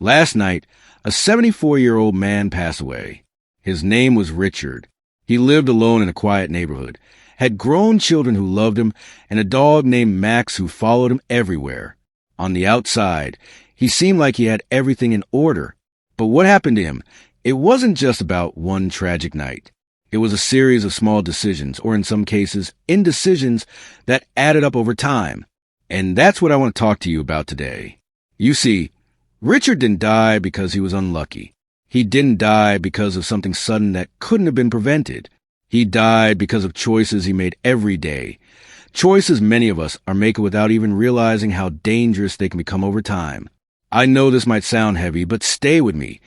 Last night, a 74-year-old man passed away. His name was Richard. He lived alone in a quiet neighborhood, had grown children who loved him, and a dog named Max who followed him everywhere. On the outside, he seemed like he had everything in order. But what happened to him? It wasn't just about one tragic night. It was a series of small decisions, or in some cases, indecisions that added up over time. And that's what I want to talk to you about today. You see, Richard didn't die because he was unlucky. He didn't die because of something sudden that couldn't have been prevented. He died because of choices he made every day. Choices many of us are making without even realizing how dangerous they can become over time. I know this might sound heavy, but stay with me,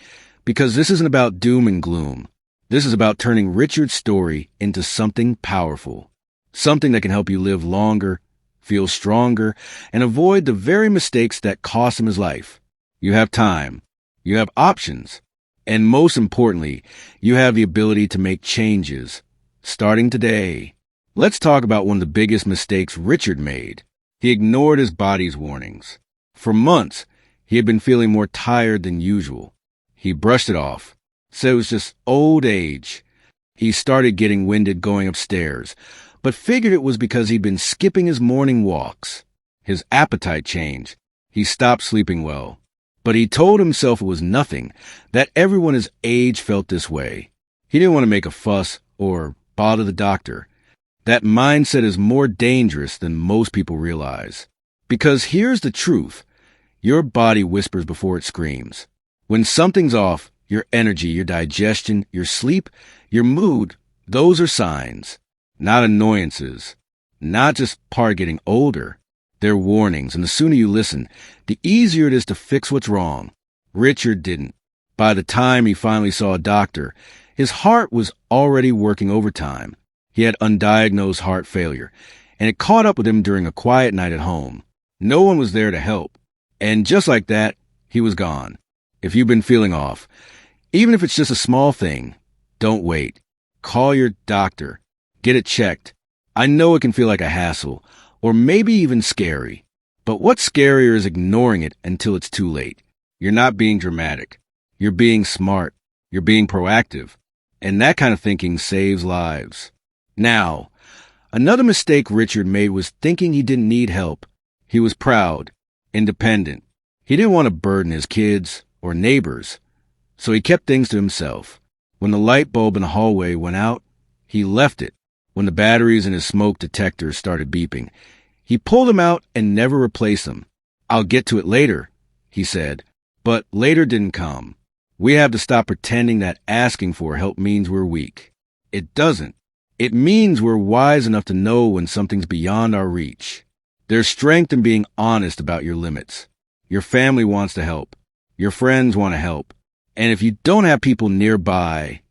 because this isn't about doom and gloom. This is about turning Richard's story into something powerful, something that can help you live longer, feel stronger, and avoid the very mistakes that cost him his life. You have time. You have options. And most importantly, you have the ability to make changes, starting today. Let's talk about one of the biggest mistakes Richard made. He ignored his body's warnings. For months, he had been feeling more tired than usual. He brushed it off, said it was just old age. He started getting winded going upstairs, but figured it was because he'd been skipping his morning walks. His appetite changed. He stopped sleeping well. But he told himself it was nothing, that everyone his age felt this way. He didn't want to make a fuss or bother the doctor. That mindset is more dangerous than most people realize. Because here's the truth. Your body whispers before it screams. When something's off, your energy, your digestion, your sleep, your mood, those are signs, not annoyances, not just part of getting older. They're warnings, and the sooner you listen, the easier it is to fix what's wrong. Richard didn't. By the time he finally saw a doctor, his heart was already working overtime. He had undiagnosed heart failure, and it caught up with him during a quiet night at home. No one was there to help. And just like that, he was gone. If you've been feeling off, even if it's just a small thing, don't wait. Call your doctor. Get it checked. I know it can feel like a hassle, or maybe even scary. But what's scarier is ignoring it until it's too late. You're not being dramatic. You're being smart. You're being proactive. And that kind of thinking saves lives. Now, another mistake Richard made was thinking he didn't need help. He was proud, independent. He didn't want to burden his kids or neighbors, so he kept things to himself. When the light bulb in the hallway went out, he left it. When the batteries in his smoke detectors started beeping, he pulled them out and never replaced them. I'll get to it later, he said, but later didn't come. We have to stop pretending that asking for help means we're weak. It doesn't. It means we're wise enough to know when something's beyond our reach. There's strength in being honest about your limits. Your family wants to help. Your friends want to help. And if you don't have people nearby,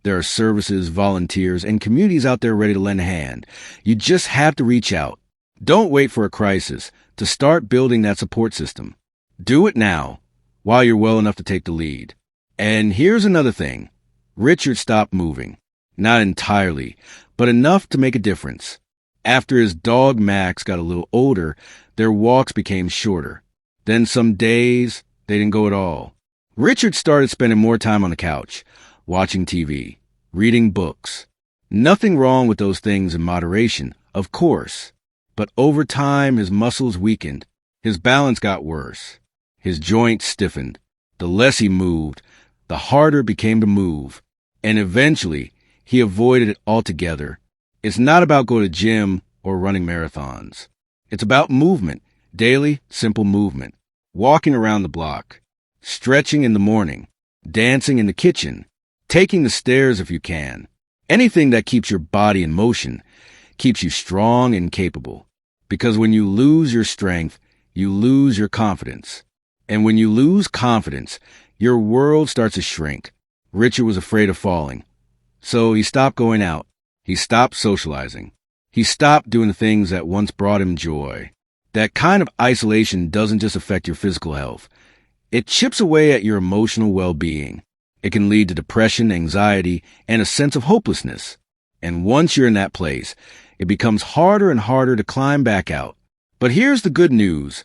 there are services, volunteers, and communities out there ready to lend a hand. You just have to reach out. Don't wait for a crisis to start building that support system. Do it now, while you're well enough to take the lead. And here's another thing. Richard stopped moving. Not entirely, but enough to make a difference. After his dog Max got a little older, their walks became shorter. Then some days, they didn't go at all. Richard started spending more time on the couch, watching TV, reading books. Nothing wrong with those things in moderation, of course. But over time, his muscles weakened. His balance got worse. His joints stiffened. The less he moved, the harder it became to move. And eventually, he avoided it altogether. It's not about going to the gym or running marathons. It's about movement, daily, simple movement. Walking around the block, stretching in the morning, dancing in the kitchen, taking the stairs if you can. Anything that keeps your body in motion, keeps you strong and capable. Because when you lose your strength, you lose your confidence. And when you lose confidence, your world starts to shrink. Richard was afraid of falling. So he stopped going out. He stopped socializing. He stopped doing the things that once brought him joy. That kind of isolation doesn't just affect your physical health. It chips away at your emotional well-being. It can lead to depression, anxiety, and a sense of hopelessness. And once you're in that place, it becomes harder and harder to climb back out. But here's the good news.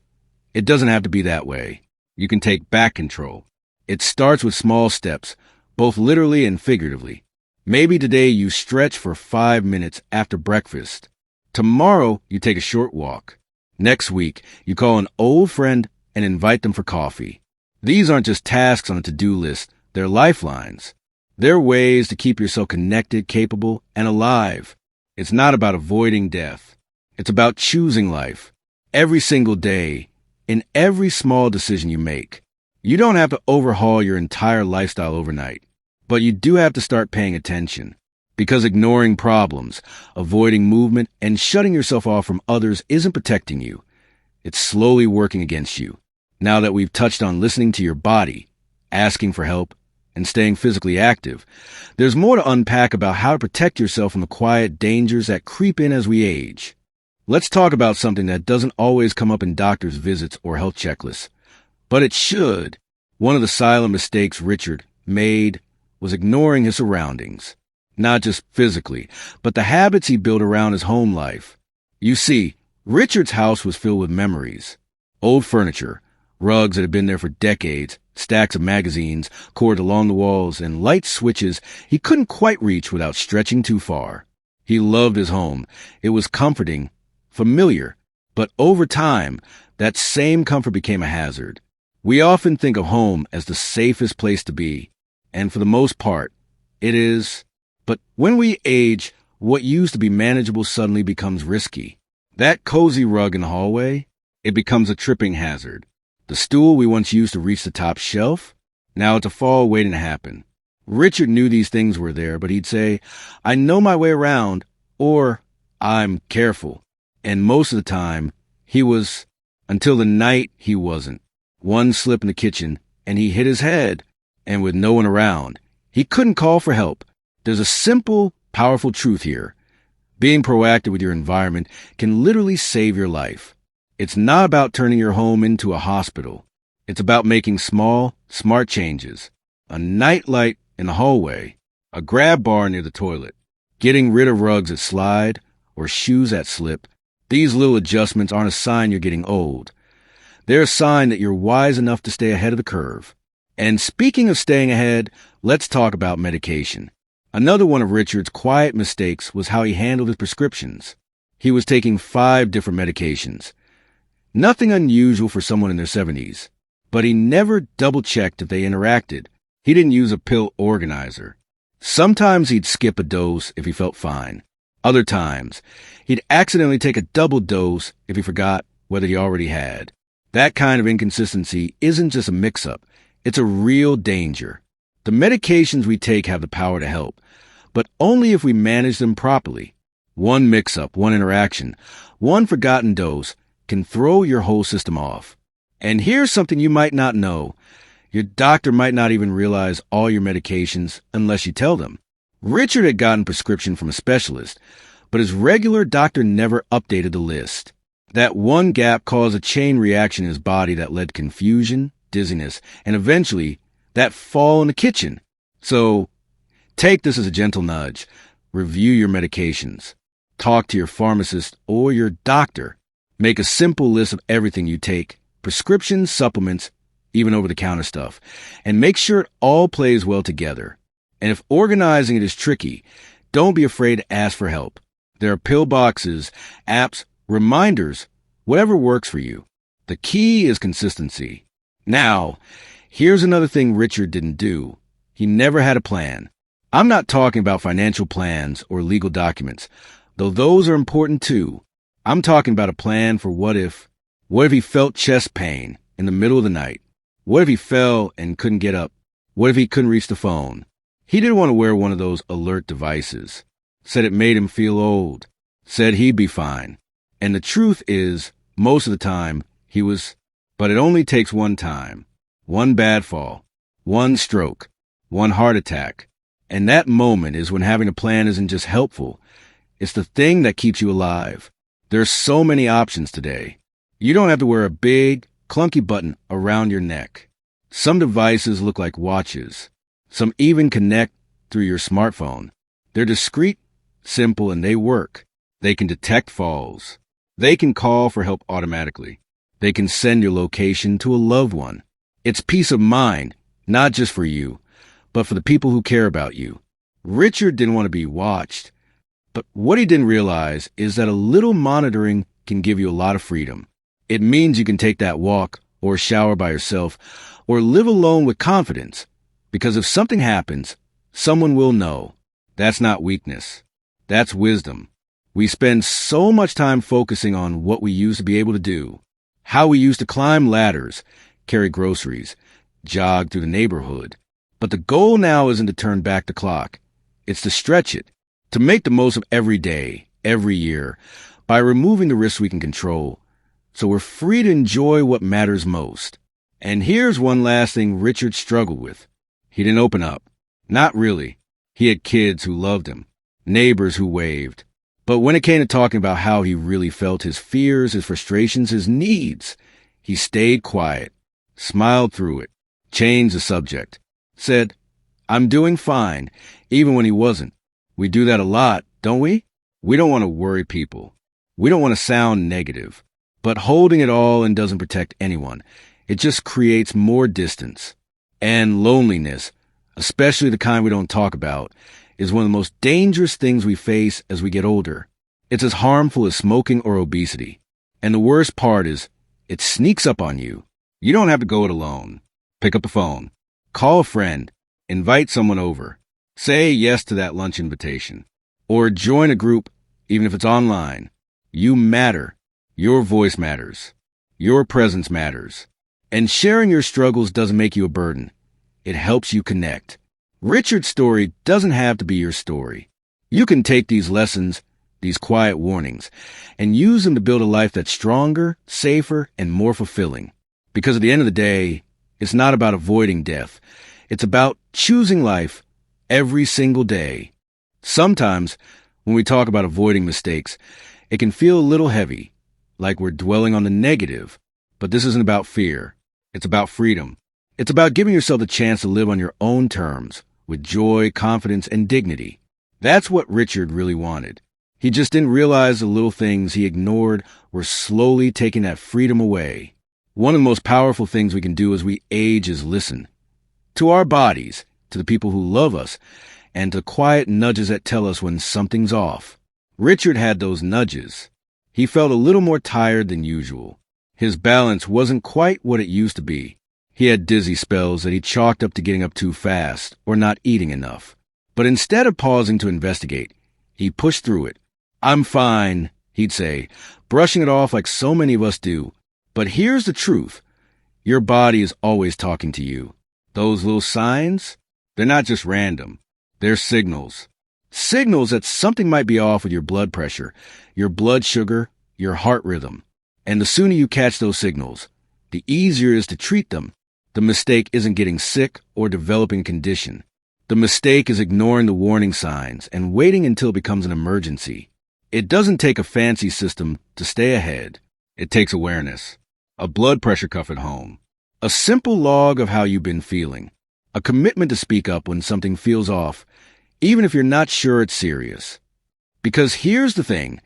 It doesn't have to be that way. You can take back control. It starts with small steps, both literally and figuratively. Maybe today you stretch for 5 minutes after breakfast. Tomorrow you take a short walk. Next week you call an old friend and invite them for coffee. These aren't just tasks on a to-do list, they're lifelines. They're ways to keep yourself connected, capable, and alive. It's not about avoiding death. It's about choosing life. Every single day, in every small decision you make. You don't have to overhaul your entire lifestyle overnight, but you do have to start paying attention. Because ignoring problems, avoiding movement, and shutting yourself off from others isn't protecting you. It's slowly working against you. Now that we've touched on listening to your body, asking for help, and staying physically active, there's more to unpack about how to protect yourself from the quiet dangers that creep in as we age. Let's talk about something that doesn't always come up in doctors' visits or health checklists, but it should. One of the silent mistakes Richard made was ignoring his surroundings, not just physically, but the habits he built around his home life. You see, Richard's house was filled with memories, old furniture, rugs that had been there for decades, stacks of magazines corded along the walls, and light switches he couldn't quite reach without stretching too far. He loved his home. It was comforting, familiar, but over time, that same comfort became a hazard. We often think of home as the safest place to be, and for the most part, it is. But when we age, what used to be manageable suddenly becomes risky. That cozy rug in the hallway, it becomes a tripping hazard. The stool we once used to reach the top shelf, now it's a fall waiting to happen. Richard knew these things were there, but he'd say, "I know my way around," or "I'm careful." And most of the time, he was, until the night he wasn't. One slip in the kitchen, and he hit his head, and with no one around, he couldn't call for help. There's a simple, powerful truth here. Being proactive with your environment can literally save your life. It's not about turning your home into a hospital. It's about making small, smart changes. A night light in the hallway, a grab bar near the toilet, getting rid of rugs that slide or shoes that slip. These little adjustments aren't a sign you're getting old. They're a sign that you're wise enough to stay ahead of the curve. And speaking of staying ahead, let's talk about medication. Another one of Richard's quiet mistakes was how he handled his prescriptions. He was taking 5 different medications. Nothing unusual for someone in their 70s, but he never double-checked if they interacted. He didn't use a pill organizer. Sometimes he'd skip a dose if he felt fine. Other times, he'd accidentally take a double dose if he forgot whether he already had. That kind of inconsistency isn't just a mix-up. It's a real danger. The medications we take have the power to help, but only if we manage them properly. One mix-up, one interaction, one forgotten dose can throw your whole system off. And here's something you might not know. Your doctor might not even realize all your medications unless you tell them. Richard had gotten a prescription from a specialist, but his regular doctor never updated the list. That one gap caused a chain reaction in his body that led to confusion, dizziness, and eventually that fall in the kitchen. So take this as a gentle nudge. Review your medications. Talk to your pharmacist or your doctor. Make a simple list of everything you take, prescriptions, supplements, even over-the-counter stuff, and make sure it all plays well together. And if organizing it is tricky, don't be afraid to ask for help. There are pill boxes, apps, reminders, whatever works for you. The key is consistency. Now, here's another thing Richard didn't do. He never had a plan. I'm not talking about financial plans or legal documents, though those are important too. I'm talking about a plan for what if. What if he felt chest pain in the middle of the night? What if he fell and couldn't get up? What if he couldn't reach the phone? He didn't want to wear one of those alert devices. Said it made him feel old. Said he'd be fine. And the truth is, most of the time, he was. But it only takes one time. One bad fall. One stroke. One heart attack. And that moment is when having a plan isn't just helpful. It's the thing that keeps you alive. There's so many options today. You don't have to wear a big, clunky button around your neck. Some devices look like watches. Some even connect through your smartphone. They're discreet, simple, and they work. They can detect falls. They can call for help automatically. They can send your location to a loved one. It's peace of mind, Not just for you, but for the people who care about you. Richard didn't want to be watched, but what he didn't realize is that a little monitoring can give you a lot of freedom. It means you can take that walk or shower by yourself or live alone with confidence, because if something happens, someone will know. That's not weakness. That's wisdom. We spend so much time focusing on what we used to be able to do, how we used to climb ladders, carry groceries, jog through the neighborhood. But the goal now isn't to turn back the clock. It's to stretch it, to make the most of every day, every year, by removing the risks we can control, so we're free to enjoy what matters most. And here's one last thing Richard struggled with. He didn't open up. Not really. He had kids who loved him, neighbors who waved. But when it came to talking about how he really felt, his fears, his frustrations, his needs, he stayed quiet, smiled through it, changed the subject, said, "I'm doing fine," even when he wasn't. We do that a lot, don't we? We don't want to worry people. We don't want to sound negative. But holding it all in doesn't protect anyone. It just creates more distance. And loneliness, especially the kind we don't talk about, is one of the most dangerous things we face as we get older. It's as harmful as smoking or obesity. And the worst part is, it sneaks up on you. You don't have to go it alone. Pick up the phone. Call a friend. Invite someone over. Say yes to that lunch invitation. Or join a group, even if it's online. You matter. Your voice matters. Your presence matters. And sharing your struggles doesn't make you a burden. It helps you connect. Richard's story doesn't have to be your story. You can take these lessons, these quiet warnings, and use them to build a life that's stronger, safer, and more fulfilling. Because at the end of the day, it's not about avoiding death. It's about choosing life every single day. Sometimes, when we talk about avoiding mistakes, it can feel a little heavy, like we're dwelling on the negative. But this isn't about fear. It's about freedom. It's about giving yourself the chance to live on your own terms, with joy, confidence, and dignity. That's what Richard really wanted. He just didn't realize the little things he ignored were slowly taking that freedom away. One of the most powerful things we can do as we age is listen. To our bodies, to the people who love us, and to quiet nudges that tell us when something's off. Richard had those nudges. He felt a little more tired than usual. His balance wasn't quite what it used to be. He had dizzy spells that he chalked up to getting up too fast or not eating enough. But instead of pausing to investigate, he pushed through it. "I'm fine," he'd say, brushing it off like so many of us do. But here's the truth. Your body is always talking to you. Those little signs, they're not just random. They're signals. Signals that something might be off with your blood pressure, your blood sugar, your heart rhythm. And the sooner you catch those signals, the easier it is to treat them. The mistake isn't getting sick or developing a condition. The mistake is ignoring the warning signs and waiting until it becomes an emergency. It doesn't take a fancy system to stay ahead. It takes awareness. A blood pressure cuff at home. A simple log of how you've been feeling. A commitment to speak up when something feels off, even if you're not sure it's serious. Because here's the thing.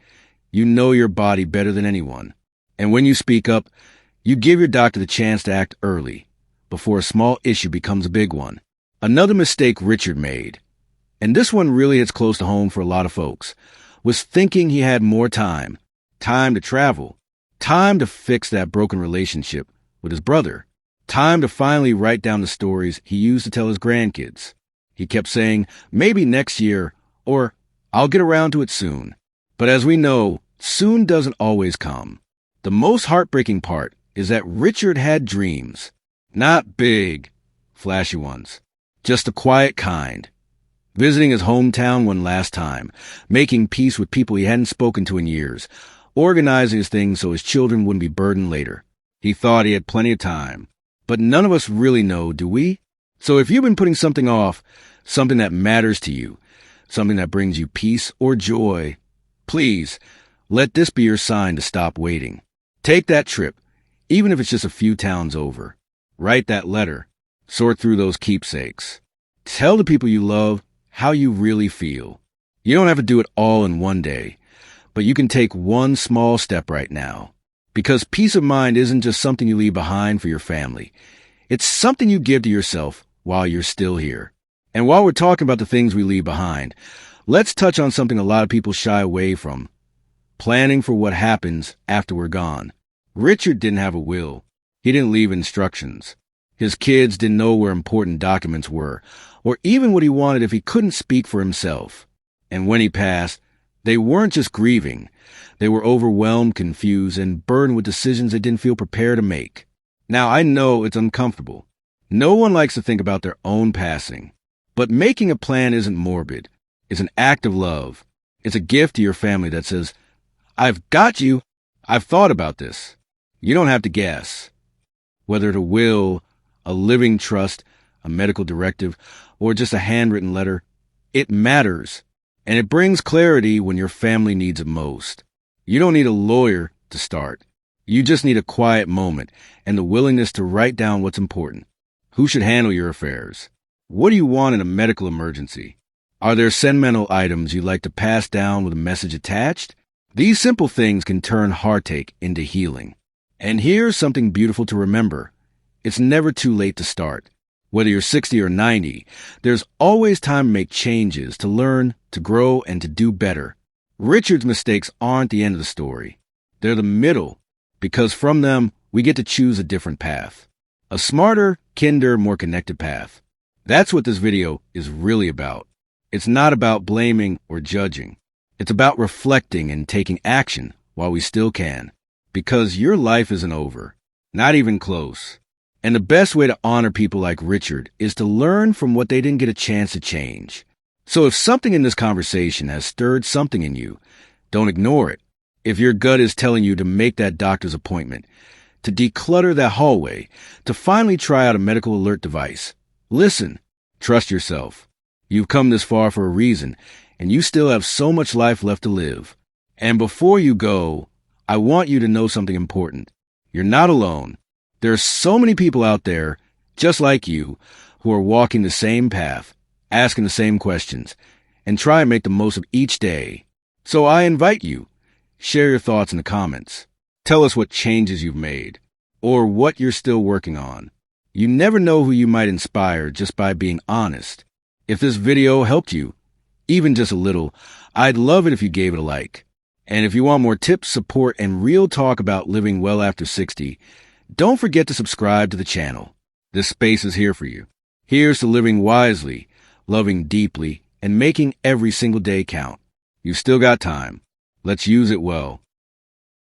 You know your body better than anyone. And when you speak up, you give your doctor the chance to act early, before a small issue becomes a big one. Another mistake Richard made, and this one really hits close to home for a lot of folks, was thinking he had more time. Time to travel. Time to fix that broken relationship with his brother. Time to finally write down the stories he used to tell his grandkids. He kept saying, maybe next year, or I'll get around to it soon. But as we know, soon doesn't always come. The most heartbreaking part is that Richard had dreams. Not big, flashy ones. Just the quiet kind. Visiting his hometown one last time, making peace with people he hadn't spoken to in years, organizing his things so his children wouldn't be burdened later. He thought he had plenty of time. But none of us really know, do we? So if you've been putting something off, something that matters to you, something that brings you peace or joy, please, let this be your sign to stop waiting. Take that trip, even if it's just a few towns over. Write that letter. Sort through those keepsakes. Tell the people you love how you really feel. You don't have to do it all in one day, but you can take one small step right now. Because peace of mind isn't just something you leave behind for your family. It's something you give to yourself while you're still here. And while we're talking about the things we leave behind, let's touch on something a lot of people shy away from: planning for what happens after we're gone. Richard didn't have a will. He didn't leave instructions. His kids didn't know where important documents were, or even what he wanted if he couldn't speak for himself. And when he passed, they weren't just grieving. They were overwhelmed, confused, and burdened with decisions they didn't feel prepared to make. Now, I know it's uncomfortable. No one likes to think about their own passing. But making a plan isn't morbid. It's an act of love. It's a gift to your family that says, "I've got you. I've thought about this." You don't have to guess. Whether it's a will, a living trust, a medical directive, or just a handwritten letter, it matters. And it brings clarity when your family needs it most. You don't need a lawyer to start. You just need a quiet moment and the willingness to write down what's important. Who should handle your affairs? What do you want in a medical emergency? Are there sentimental items you'd like to pass down with a message attached? These simple things can turn heartache into healing. And here's something beautiful to remember. It's never too late to start. Whether you're 60 or 90, there's always time to make changes, to learn, to grow, and to do better. Richard's mistakes aren't the end of the story. They're the middle, because from them, we get to choose a different path. A smarter, kinder, more connected path. That's what this video is really about. It's not about blaming or judging. It's about reflecting and taking action while we still can. Because your life isn't over. Not even close. And the best way to honor people like Richard is to learn from what they didn't get a chance to change. So if something in this conversation has stirred something in you, don't ignore it. If your gut is telling you to make that doctor's appointment, to declutter that hallway, to finally try out a medical alert device, listen. Trust yourself. You've come this far for a reason, and you still have so much life left to live. And before you go, I want you to know something important. You're not alone. There are so many people out there, just like you, who are walking the same path, asking the same questions, and try and make the most of each day. So I invite you, share your thoughts in the comments. Tell us what changes you've made, or what you're still working on. You never know who you might inspire just by being honest. If this video helped you, even just a little, I'd love it if you gave it a like. And if you want more tips, support, and real talk about living well after 60, don't forget to subscribe to the channel. This space is here for you. Here's to living wisely, loving deeply, and making every single day count. You've still got time. Let's use it well.